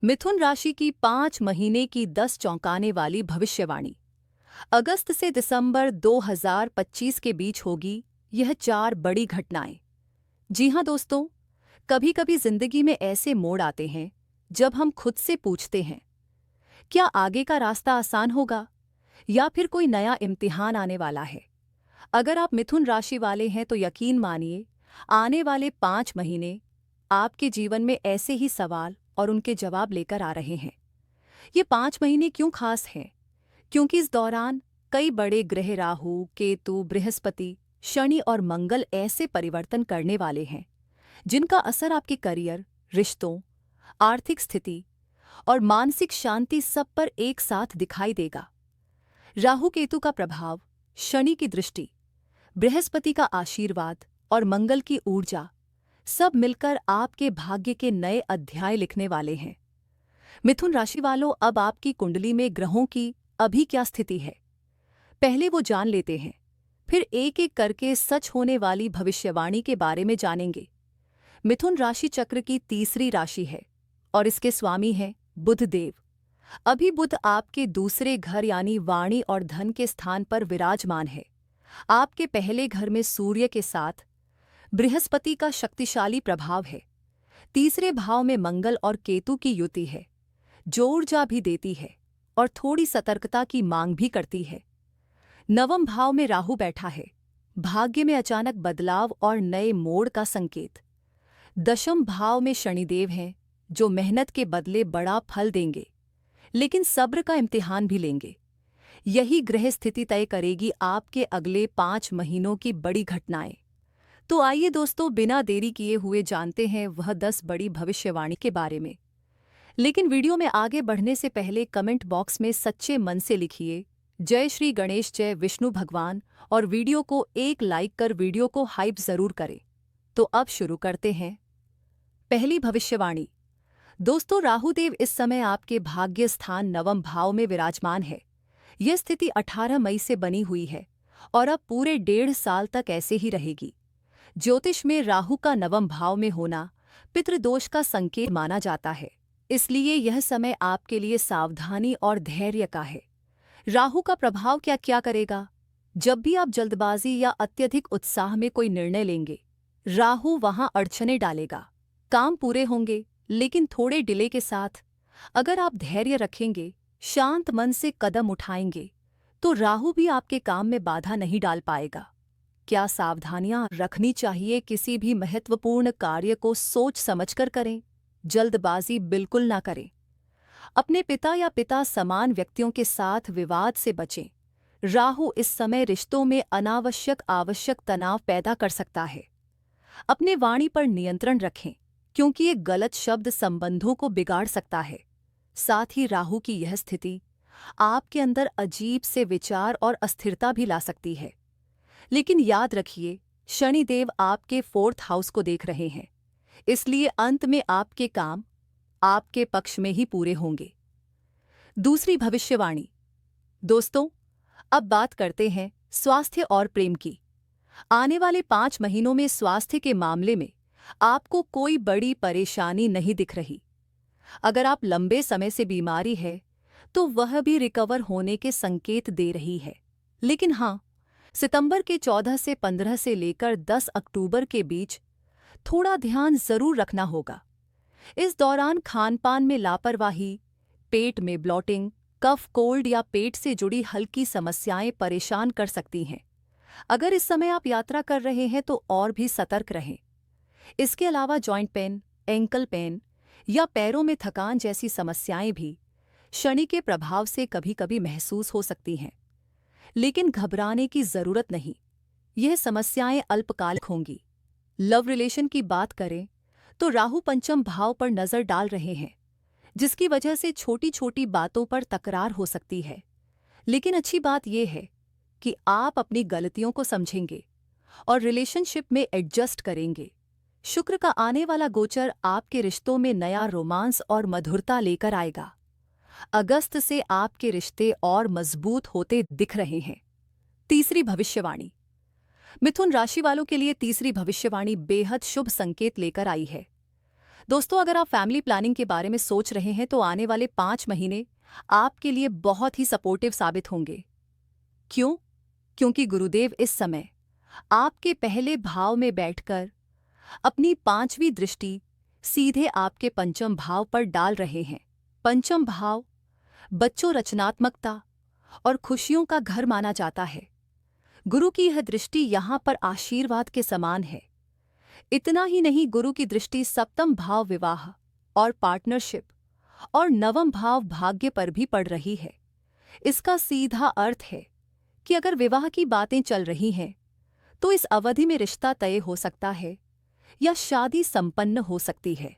मिथुन राशि की 5 महीने की 10 चौंकाने वाली भविष्यवाणी अगस्त से दिसंबर 2025 के बीच होगी। यह 4 बड़ी घटनाएं। जी हाँ दोस्तों, कभी कभी जिंदगी में ऐसे मोड़ आते हैं जब हम खुद से पूछते हैं, क्या आगे का रास्ता आसान होगा या फिर कोई नया इम्तिहान आने वाला है। अगर आप मिथुन राशि वाले हैं तो यकीन मानिए, आने वाले 5 महीने आपके जीवन में ऐसे ही सवाल और उनके जवाब लेकर आ रहे हैं। ये 5 महीने क्यों खास हैं? क्योंकि इस दौरान कई बड़े ग्रह राहु, केतु, बृहस्पति, शनि और मंगल ऐसे परिवर्तन करने वाले हैं जिनका असर आपके करियर, रिश्तों, आर्थिक स्थिति और मानसिक शांति सब पर एक साथ दिखाई देगा। राहु केतु का प्रभाव, शनि की दृष्टि, बृहस्पति का आशीर्वाद और मंगल की ऊर्जा सब मिलकर आपके भाग्य के नए अध्याय लिखने वाले हैं। मिथुन राशि वालों, अब आपकी कुंडली में ग्रहों की अभी क्या स्थिति है, पहले वो जान लेते हैं। फिर एक एक करके सच होने वाली भविष्यवाणी के बारे में जानेंगे। मिथुन राशि चक्र की तीसरी राशि है और इसके स्वामी हैं बुध देव। अभी बुध आपके दूसरे घर यानी वाणी और धन के स्थान पर विराजमान है। आपके पहले घर में सूर्य के साथ बृहस्पति का शक्तिशाली प्रभाव है। तीसरे भाव में मंगल और केतु की युति है, जो ऊर्जा भी देती है और थोड़ी सतर्कता की मांग भी करती है। नवम भाव में राहु बैठा है, भाग्य में अचानक बदलाव और नए मोड़ का संकेत। दशम भाव में शनिदेव हैं, जो मेहनत के बदले बड़ा फल देंगे, लेकिन सब्र का इम्तिहान भी लेंगे। यही ग्रह स्थिति तय करेगी आपके अगले 5 महीनों की बड़ी घटनाएं। तो आइए दोस्तों, बिना देरी किए हुए जानते हैं वह 10 बड़ी भविष्यवाणी के बारे में। लेकिन वीडियो में आगे बढ़ने से पहले कमेंट बॉक्स में सच्चे मन से लिखिए जय श्री गणेश, जय विष्णु भगवान, और वीडियो को एक लाइक कर वीडियो को हाइप जरूर करें। तो अब शुरू करते हैं। पहली भविष्यवाणी। दोस्तों, राहुदेव इस समय आपके भाग्य स्थान नवम भाव में विराजमान है। यह स्थिति 18 मई से बनी हुई है और अब पूरे 1.5 साल तक ऐसे ही रहेगी। ज्योतिष में राहु का नवम भाव में होना पितृदोष का संकेत माना जाता है, इसलिए यह समय आपके लिए सावधानी और धैर्य का है। राहु का प्रभाव क्या क्या करेगा? जब भी आप जल्दबाजी या अत्यधिक उत्साह में कोई निर्णय लेंगे, राहु वहां अड़चने डालेगा। काम पूरे होंगे, लेकिन थोड़े डिले के साथ। अगर आप धैर्य रखेंगे, शांत मन से कदम उठाएंगे, तो राहु भी आपके काम में बाधा नहीं डाल पाएगा। क्या सावधानियां रखनी चाहिए? किसी भी महत्वपूर्ण कार्य को सोच समझकर करें, जल्दबाजी बिल्कुल ना करें। अपने पिता या पिता समान व्यक्तियों के साथ विवाद से बचें। राहु इस समय रिश्तों में आवश्यक तनाव पैदा कर सकता है। अपने वाणी पर नियंत्रण रखें, क्योंकि ये गलत शब्द संबंधों को बिगाड़ सकता है। साथ ही राहु की यह स्थिति आपके अंदर अजीब से विचार और अस्थिरता भी ला सकती है। लेकिन याद रखिए, शनिदेव आपके 4th हाउस को देख रहे हैं, इसलिए अंत में आपके काम आपके पक्ष में ही पूरे होंगे। दूसरी भविष्यवाणी। दोस्तों, अब बात करते हैं स्वास्थ्य और प्रेम की। आने वाले 5 महीनों में स्वास्थ्य के मामले में आपको कोई बड़ी परेशानी नहीं दिख रही। अगर आप लंबे समय से बीमारी है तो वह भी रिकवर होने के संकेत दे रही है। लेकिन हाँ, सितंबर के 14 से 15 से लेकर 10 अक्टूबर के बीच थोड़ा ध्यान जरूर रखना होगा। इस दौरान खानपान में लापरवाही, पेट में ब्लॉटिंग, कफ, कोल्ड या पेट से जुड़ी हल्की समस्याएं परेशान कर सकती हैं। अगर इस समय आप यात्रा कर रहे हैं तो और भी सतर्क रहें। इसके अलावा जॉइंट पेन, एंकल पेन या पैरों में थकान जैसी समस्याएं भी शनि के प्रभाव से कभी-कभी महसूस हो सकती हैं। लेकिन घबराने की जरूरत नहीं, यह समस्याएं अल्पकालिक होंगी। लव रिलेशन की बात करें तो राहु 5म भाव पर नजर डाल रहे हैं, जिसकी वजह से छोटी छोटी बातों पर तकरार हो सकती है। लेकिन अच्छी बात यह है कि आप अपनी गलतियों को समझेंगे और रिलेशनशिप में एडजस्ट करेंगे। शुक्र का आने वाला गोचर आपके रिश्तों में नया रोमांस और मधुरता लेकर आएगा। अगस्त से आपके रिश्ते और मजबूत होते दिख रहे हैं। तीसरी भविष्यवाणी। मिथुन राशि वालों के लिए तीसरी भविष्यवाणी बेहद शुभ संकेत लेकर आई है। दोस्तों, अगर आप फैमिली प्लानिंग के बारे में सोच रहे हैं तो आने वाले 5 महीने आपके लिए बहुत ही सपोर्टिव साबित होंगे। क्यों? क्योंकि गुरुदेव इस समय आपके पहले भाव में बैठकर अपनी 5वीं दृष्टि सीधे आपके पंचम भाव पर डाल रहे हैं। पंचम भाव बच्चों, रचनात्मकता और खुशियों का घर माना जाता है। गुरु की यह दृष्टि यहाँ पर आशीर्वाद के समान है। इतना ही नहीं, गुरु की दृष्टि सप्तम भाव विवाह और पार्टनरशिप और नवम भाव भाग्य पर भी पड़ रही है। इसका सीधा अर्थ है कि अगर विवाह की बातें चल रही हैं तो इस अवधि में रिश्ता तय हो सकता है या शादी संपन्न हो सकती है।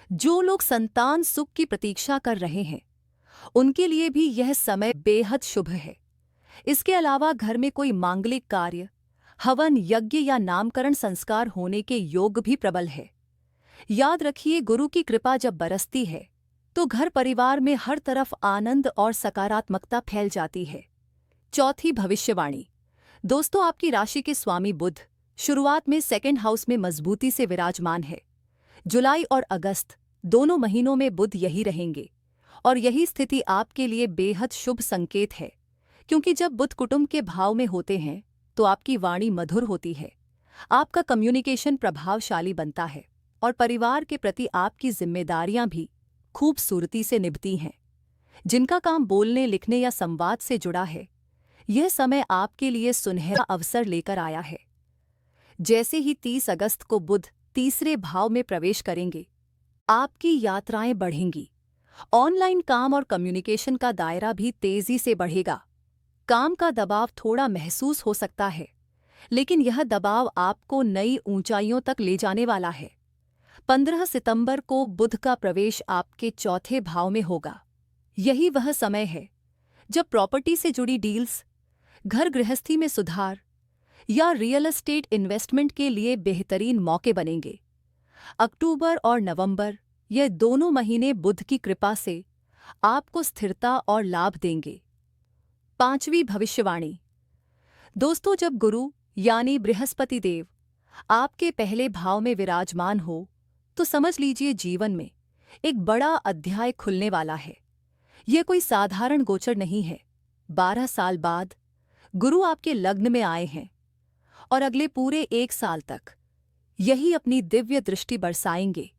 जो लोग संतान सुख की प्रतीक्षा कर रहे हैं उनके लिए भी यह समय बेहद शुभ है। इसके अलावा घर में कोई मांगलिक कार्य, हवन यज्ञ या नामकरण संस्कार होने के योग भी प्रबल है। याद रखिए, गुरु की कृपा जब बरसती है तो घर परिवार में हर तरफ आनंद और सकारात्मकता फैल जाती है। चौथी भविष्यवाणी। दोस्तों, आपकी राशि के स्वामी बुध शुरुआत में सेकंड हाउस में मजबूती से विराजमान है। जुलाई और अगस्त दोनों महीनों में बुध यही रहेंगे और यही स्थिति आपके लिए बेहद शुभ संकेत है, क्योंकि जब बुध कुटुंब के भाव में होते हैं तो आपकी वाणी मधुर होती है, आपका कम्युनिकेशन प्रभावशाली बनता है और परिवार के प्रति आपकी जिम्मेदारियां भी खूबसूरती से निभती हैं। जिनका काम बोलने, लिखने या संवाद से जुड़ा है, यह समय आपके लिए सुनहरा अवसर लेकर आया है। जैसे ही 30 अगस्त को बुध तीसरे भाव में प्रवेश करेंगे, आपकी यात्राएं बढ़ेंगी। ऑनलाइन काम और कम्युनिकेशन का दायरा भी तेजी से बढ़ेगा। काम का दबाव थोड़ा महसूस हो सकता है, लेकिन यह दबाव आपको नई ऊंचाइयों तक ले जाने वाला है। 15 सितंबर को बुध का प्रवेश आपके चौथे भाव में होगा। यही वह समय है जब प्रॉपर्टी से जुड़ी डील्स, घर गृहस्थी में सुधार या रियल एस्टेट इन्वेस्टमेंट के लिए बेहतरीन मौके बनेंगे। अक्टूबर और नवंबर, यह दोनों महीने बुध की कृपा से आपको स्थिरता और लाभ देंगे। 5वीं भविष्यवाणी। दोस्तों, जब गुरु यानी बृहस्पति देव आपके पहले भाव में विराजमान हो तो समझ लीजिए जीवन में एक बड़ा अध्याय खुलने वाला है। यह कोई साधारण गोचर नहीं है। 12 साल बाद गुरु आपके लग्न में आए हैं और अगले पूरे 1 साल तक यही अपनी दिव्य दृष्टि बरसाएंगे।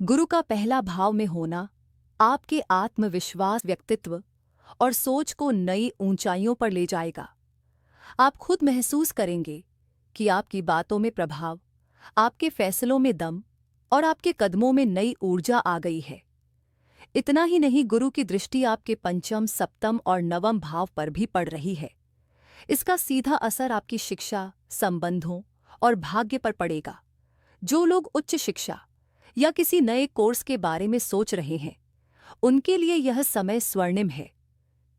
गुरु का पहला भाव में होना आपके आत्मविश्वास, व्यक्तित्व और सोच को नई ऊंचाइयों पर ले जाएगा। आप खुद महसूस करेंगे कि आपकी बातों में प्रभाव, आपके फैसलों में दम और आपके कदमों में नई ऊर्जा आ गई है। इतना ही नहीं, गुरु की दृष्टि आपके पंचम, सप्तम और नवम भाव पर भी पड़ रही है। इसका सीधा असर आपकी शिक्षा, संबंधों और भाग्य पर पड़ेगा। जो लोग उच्च शिक्षा या किसी नए कोर्स के बारे में सोच रहे हैं, उनके लिए यह समय स्वर्णिम है।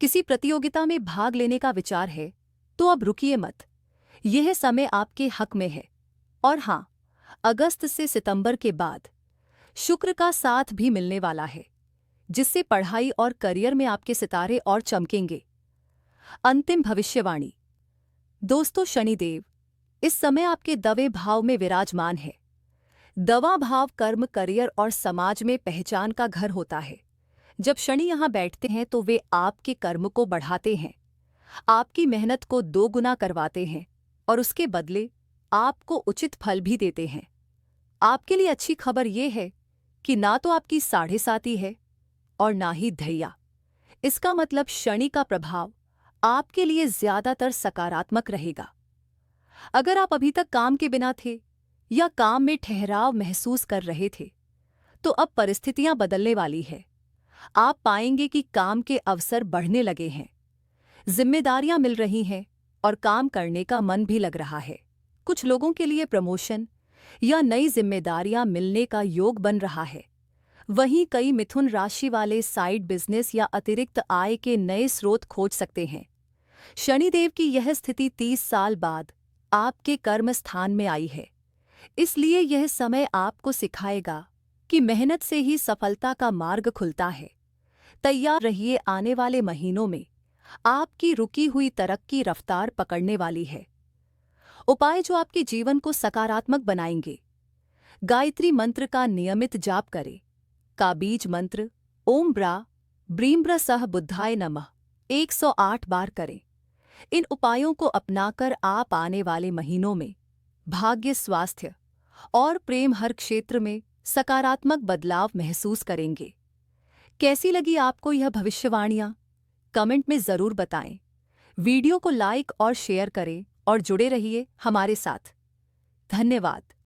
किसी प्रतियोगिता में भाग लेने का विचार है तो अब रुकिए मत, यह समय आपके हक में है। और हाँ, अगस्त से सितंबर के बाद शुक्र का साथ भी मिलने वाला है, जिससे पढ़ाई और करियर में आपके सितारे और चमकेंगे। अंतिम भविष्यवाणी। दोस्तों, शनिदेव इस समय आपके दवे भाव में विराजमान है। दवा भाव कर्म, करियर और समाज में पहचान का घर होता है। जब शनि यहाँ बैठते हैं तो वे आपके कर्म को बढ़ाते हैं, आपकी मेहनत को 2 गुना करवाते हैं और उसके बदले आपको उचित फल भी देते हैं। आपके लिए अच्छी खबर यह है कि ना तो आपकी 7.5 है और ना ही धैया। इसका मतलब शनि का प्रभाव आपके लिए ज्यादातर सकारात्मक रहेगा। अगर आप अभी तक काम के बिना थे या काम में ठहराव महसूस कर रहे थे, तो अब परिस्थितियां बदलने वाली है। आप पाएंगे कि काम के अवसर बढ़ने लगे हैं, जिम्मेदारियां मिल रही हैं और काम करने का मन भी लग रहा है। कुछ लोगों के लिए प्रमोशन या नई जिम्मेदारियां मिलने का योग बन रहा है। वहीं कई मिथुन राशि वाले साइड बिजनेस या अतिरिक्त आय के नए स्रोत खोज सकते हैं। शनिदेव की यह स्थिति 30 साल बाद आपके कर्म स्थान में आई है, इसलिए यह समय आपको सिखाएगा कि मेहनत से ही सफलता का मार्ग खुलता है। तैयार रहिए, आने वाले महीनों में आपकी रुकी हुई तरक्की रफ्तार पकड़ने वाली है। उपाय जो आपके जीवन को सकारात्मक बनाएंगे। गायत्री मंत्र का नियमित जाप करें। का बीज मंत्र ओम ब्रीम्र सह बुद्धाय नमः 108 बार करें। इन उपायों को अपनाकर आप आने वाले महीनों में भाग्य, स्वास्थ्य और प्रेम हर क्षेत्र में सकारात्मक बदलाव महसूस करेंगे। कैसी लगी आपको यह भविष्यवाणियां? कमेंट में ज़रूर बताएं। वीडियो को लाइक और शेयर करें और जुड़े रहिए हमारे साथ। धन्यवाद।